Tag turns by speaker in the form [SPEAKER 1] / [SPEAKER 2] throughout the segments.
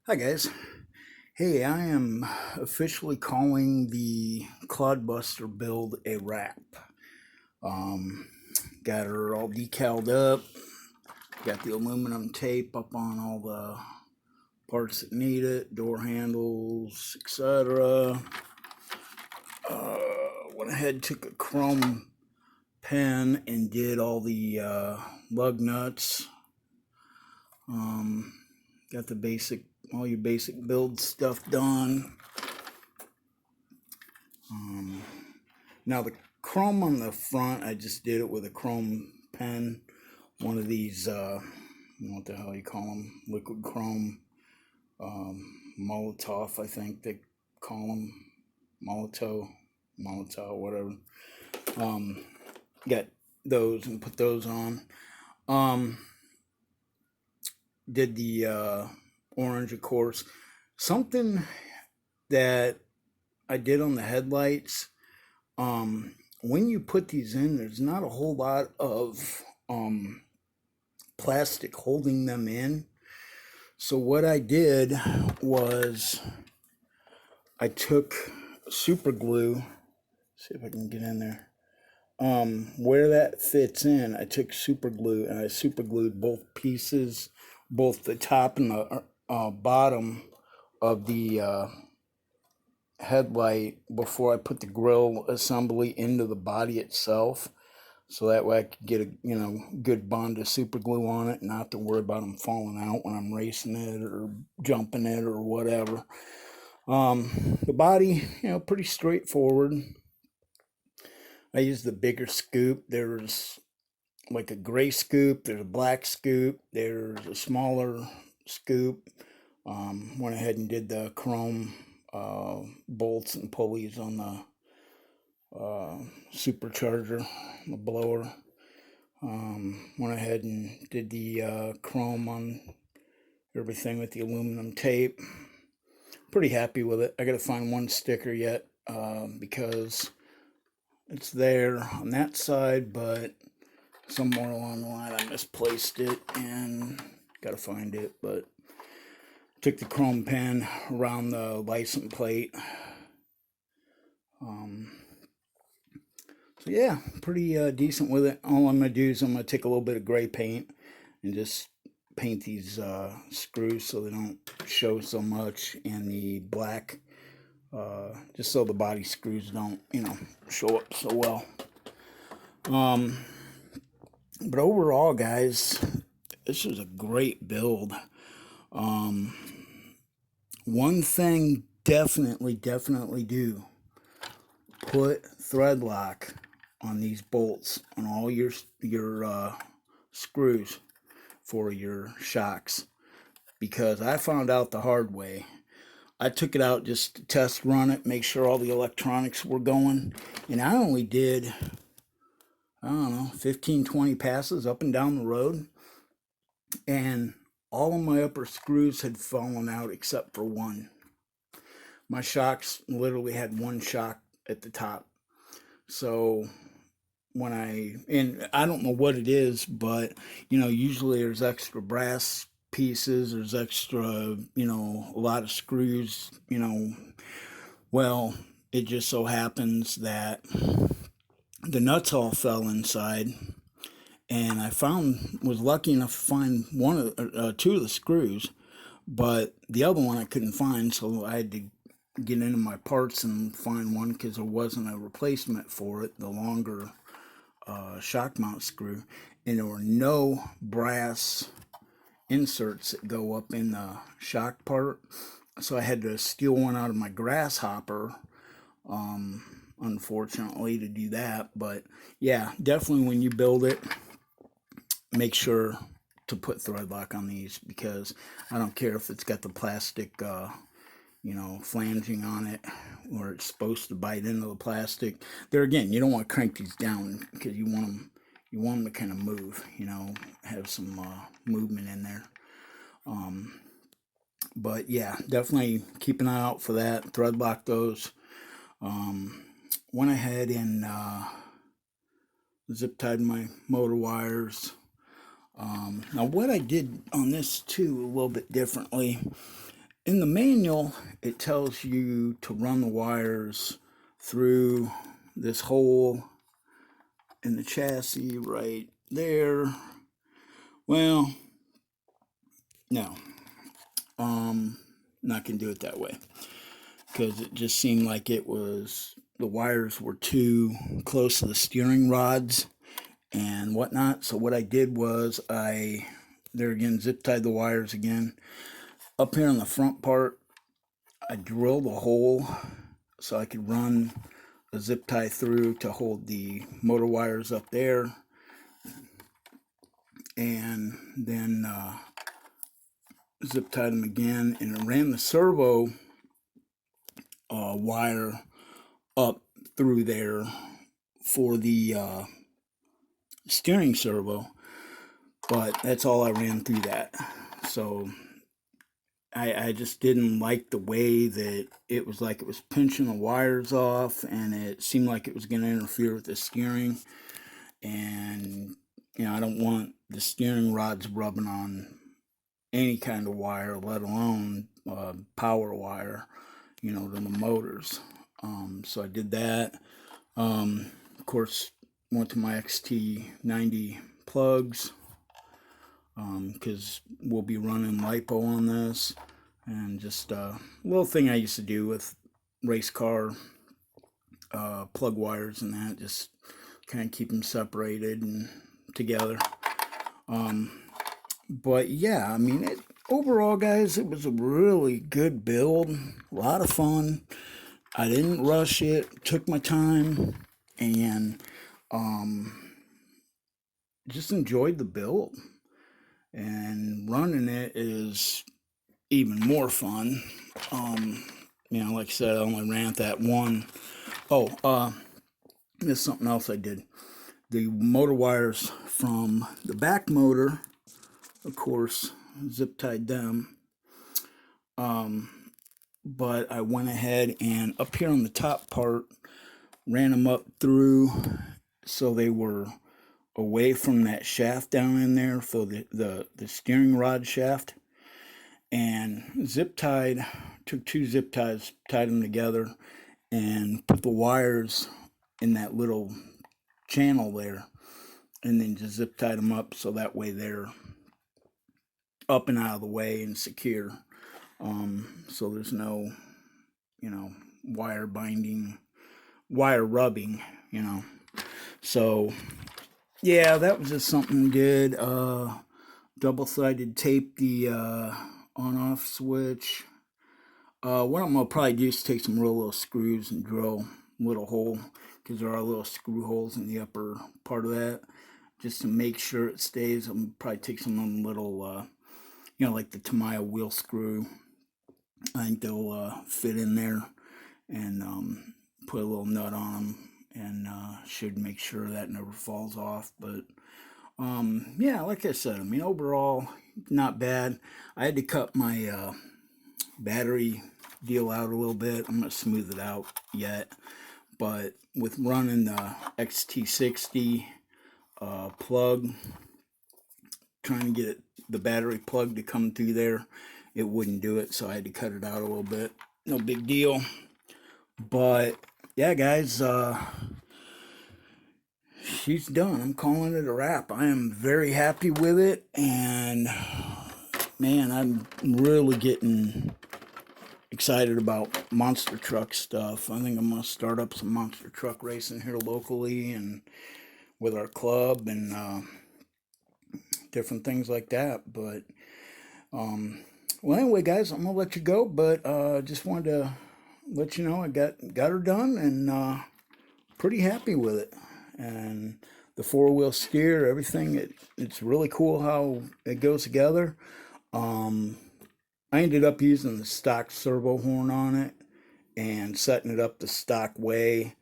[SPEAKER 1] Hi guys. Hey, I am officially calling the Clod Buster build a wrap. Um, got her all decaled up. Got the aluminum tape up on all the parts that need it, door handles, etc. Went ahead, took a chrome pen and did all the lug nuts. Got the all your basic build stuff done. Now the chrome on the front, I just did it with a chrome pen. One of these, what the hell you call them? Liquid chrome, Molotov, I think they call them. Molotov, whatever. Got those and put those on. Did the orange, of course. Something that I did on the headlights. When you put these in, there's not a whole lot of plastic holding them in. So what I did was I took super glue. See if I can get in there. Where that fits in, I took super glue and I super glued both pieces, both the top and the bottom of the headlight before I put the grill assembly into the body itself, so that way I could get a good bond of super glue on it and not have to worry about them falling out when I'm racing it or jumping it or whatever. The body, pretty straightforward. I used the bigger scoop. There's like a gray scoop, there's a black scoop, there's a smaller scoop. Went ahead and did the chrome bolts and pulleys on the supercharger, the blower. Went ahead and did the chrome on everything with the aluminum tape. Pretty happy with it. I gotta find one sticker yet because it's there on that side, but somewhere along the line I misplaced it and gotta find it. But took the chrome pen around the license plate. So yeah, pretty decent with it. All I'm gonna do is I'm gonna take a little bit of gray paint and just paint these screws so they don't show so much, and the black just so the body screws don't show up so well. But overall, guys, this was a great build. One thing definitely do: put thread lock on these bolts on all your screws for your shocks, because I found out the hard way. I took it out just to test run it, make sure all the electronics were going, and I only did, I don't know, 15-20 passes up and down the road, and all of my upper screws had fallen out except for one. My shocks literally had one shock at the top. So and I don't know what it is, but usually there's extra brass pieces, there's extra, a lot of screws, well, it just so happens that the nuts all fell inside, and was lucky enough to find two of the screws, but the other one I couldn't find, so I had to get into my parts and find one because there wasn't a replacement for it, the longer shock mount screw, and there were no brass inserts that go up in the shock part, so I had to steal one out of my grasshopper, unfortunately, to do that. But yeah, definitely when you build it, make sure to put thread lock on these, because I don't care if it's got the plastic flanging on it, or it's supposed to bite into the plastic. There again, you don't want to crank these down because you want them to kind of move, have some movement in there. But yeah, definitely keep an eye out for that. Thread lock those. Went ahead and zip tied my motor wires. Now what I did on this too a little bit differently in the manual, it tells you to run the wires through this hole in the chassis right there. Well, no, not gonna do it that way because it just seemed like the wires were too close to the steering rods and whatnot. So what I did was there again, zip tied the wires again. Up here on the front part, I drilled a hole so I could run a zip tie through to hold the motor wires up there. And then zip tied them again, and I ran the servo wire up through there for the steering servo, but that's all I ran through that. So I just didn't like the way that it was pinching the wires off, and it seemed like it was going to interfere with the steering. And I don't want the steering rods rubbing on any kind of wire, let alone power wire, to the motors. So I did that. Of course, went to my XT90 plugs because we'll be running LiPo on this. And just a little thing I used to do with race car plug wires and that, just kind of keep them separated and together. But yeah, I mean, overall, guys, it was a really good build. A lot of fun. I didn't rush it. Took my time. And just enjoyed the build. And running it is even more fun. Like I said, I only ran that one. Oh, there's something else I did. The motor wires from the back motor, of course, zip tied them. But I went ahead and up here on the top part, ran them up through so they were away from that shaft down in there, so the steering rod shaft. And took two zip ties, tied them together, and put the wires in that little channel there, and then just zip tied them up so that way they're up and out of the way and secure. So there's no, wire rubbing, So, yeah, that was just something we did. Double-sided tape the on-off switch. What I'm going to probably do is take some real little screws and drill a little hole, because there are little screw holes in the upper part of that, just to make sure it stays. I'm going to probably take some of them little, like the Tamiya wheel screw. I think they'll fit in there, and put a little nut on them, and should make sure that never falls off. But yeah, like I said, I mean, overall, not bad. I had to cut my battery deal out a little bit. I'm not smooth it out yet, but with running the XT60 plug, trying to get the battery plug to come through there, it wouldn't do it, so I had to cut it out a little bit. No big deal. But yeah, guys, she's done. I'm calling it a wrap. I am very happy with it, and man, I'm really getting excited about monster truck stuff. I think I'm going to start up some monster truck racing here locally and with our club and different things like that. But well, anyway, guys, I'm gonna let you go, but just wanted to let you know I got her done, and pretty happy with it. And the four-wheel steer, everything, it's really cool how it goes together. I ended up using the stock servo horn on it and setting it up the stock way.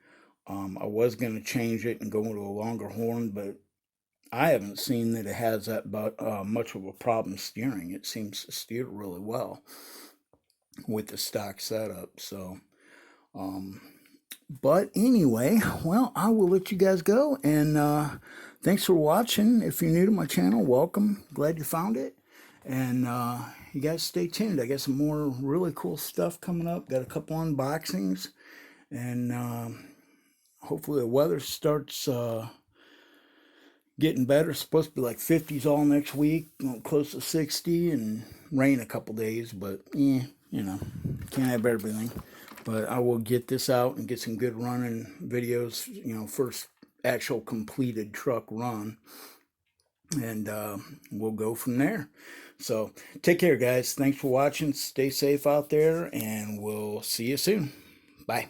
[SPEAKER 1] I was going to change it and go into a longer horn, but I haven't seen that it has that much of a problem steering. It seems to steer really well with the stock setup. So, but anyway, well, I will let you guys go, and thanks for watching. If you're new to my channel, welcome. Glad you found it. And you guys stay tuned. I got some more really cool stuff coming up. Got a couple unboxings. And hopefully the weather starts getting better. It's supposed to be like 50s all next week, close to 60, and rain a couple days. But, you know, can't have everything. But I will get this out and get some good running videos, first actual completed truck run. And we'll go from there. So take care, guys. Thanks for watching. Stay safe out there, and we'll see you soon. Bye.